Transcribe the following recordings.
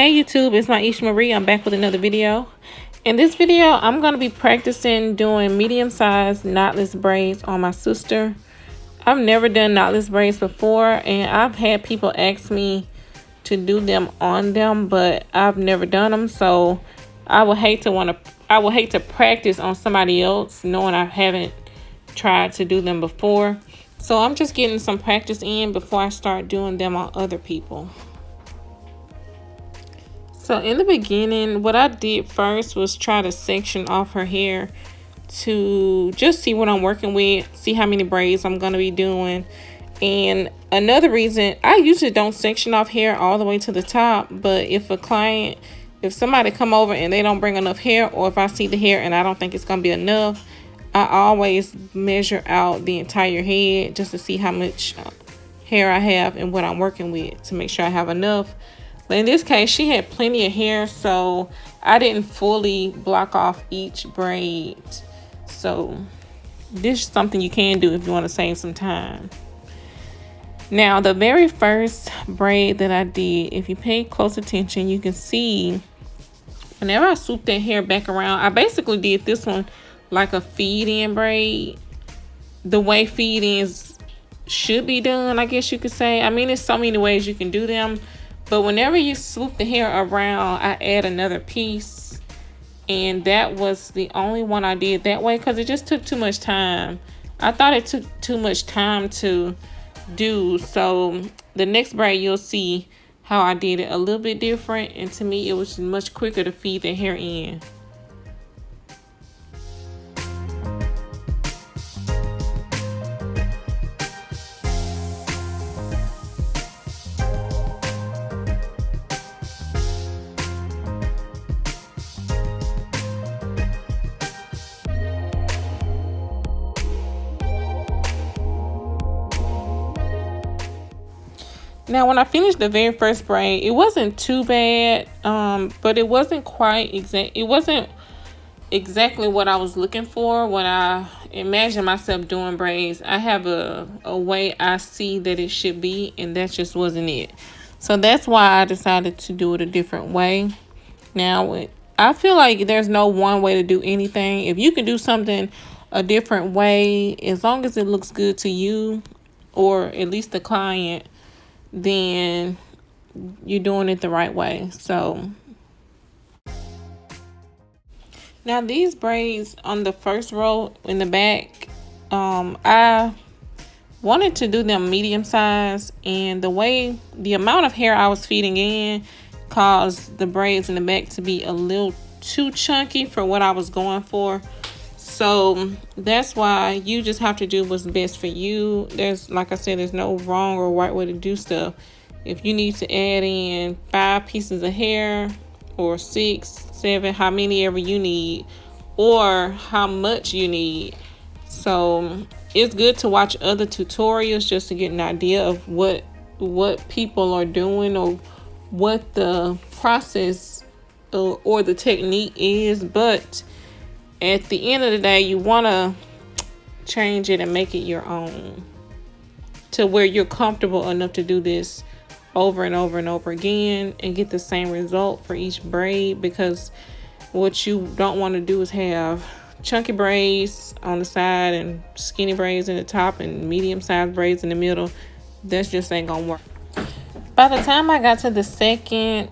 Hey YouTube, it's my Marie. I'm back with another video. In this video, I'm going to be practicing doing medium-sized knotless braids on my sister. I've never done knotless braids before, and I've had people ask me to do them on them, but I've never done them, so I would hate to practice on somebody else knowing I haven't tried to do them before. So I'm just getting some practice in before I start doing them on other people. So in the beginning, what I did first was try to section off her hair to just see what I'm working with, see how many braids I'm going to be doing. And another reason, I usually don't section off hair all the way to the top, but if somebody come over and they don't bring enough hair, or if I see the hair and I don't think it's going to be enough, I always measure out the entire head just to see how much hair I have and what I'm working with to make sure I have enough. But in this case, she had plenty of hair, so I didn't fully block off each braid. So this is something you can do if you want to save some time. Now, the very first braid that I did, if you pay close attention, you can see whenever I swoop that hair back around, I basically did this one like a feed-in braid. The way feed-ins should be done, I guess you could say. I mean, there's so many ways you can do them. But whenever you swoop the hair around, I add another piece. And that was the only one I did that way because it just took too much time. I thought it took too much time to do. So the next braid, you'll see how I did it a little bit different. And to me, it was much quicker to feed the hair in. Now, when I finished the very first braid, it wasn't too bad, but it wasn't quite exact. It wasn't exactly what I was looking for when I imagined myself doing braids. I have a way I see that it should be, and that just wasn't it. So that's why I decided to do it a different way. Now, I feel like there's no one way to do anything. If you can do something a different way, as long as it looks good to you, or at least the client, then you're doing it the right way. So now these braids on the first row in the back, I wanted to do them medium size, and the amount of hair I was feeding in caused the braids in the back to be a little too chunky for what I was going for. So that's why you just have to do what's best for you. Like I said, there's no wrong or right way to do stuff. If you need to add in 5 pieces of hair, or 6, 7, how many ever you need, or how much you need. So it's good to watch other tutorials just to get an idea of what people are doing, or what the process or the technique is. But at the end of the day, you want to change it and make it your own to where you're comfortable enough to do this over and over and over again and get the same result for each braid. Because what you don't want to do is have chunky braids on the side and skinny braids in the top and medium-sized braids in the middle. That just ain't gonna work. By the time I got to the third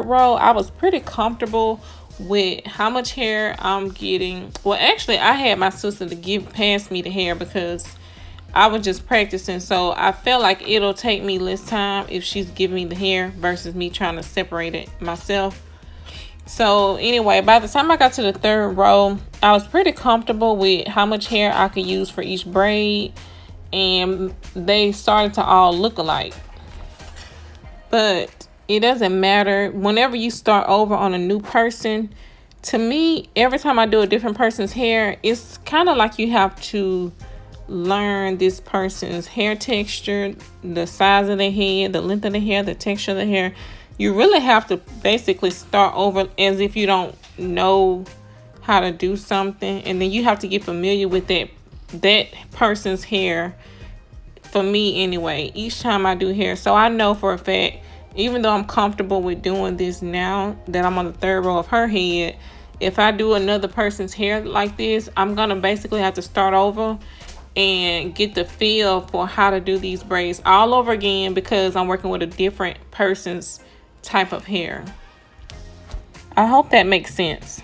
row, I was pretty comfortable with how much hair I'm getting. Well, actually, I had my sister to pass me the hair because I was just practicing. So I felt like it'll take me less time if she's giving me the hair versus me trying to separate it myself. So anyway, by the time I got to the third row, I was pretty comfortable with how much hair I could use for each braid, and they started to all look alike. But it doesn't matter. Whenever you start over on a new person, to me, every time I do a different person's hair, it's kind of like you have to learn this person's hair texture, the size of their head, the length of the hair, the texture of the hair. You really have to basically start over as if you don't know how to do something, and then you have to get familiar with that person's hair. For me anyway, each time I do hair, so I know for a fact even though I'm comfortable with doing this now that I'm on the third row of her head, if I do another person's hair like this, I'm gonna basically have to start over and get the feel for how to do these braids all over again, because I'm working with a different person's type of hair. I hope that makes sense.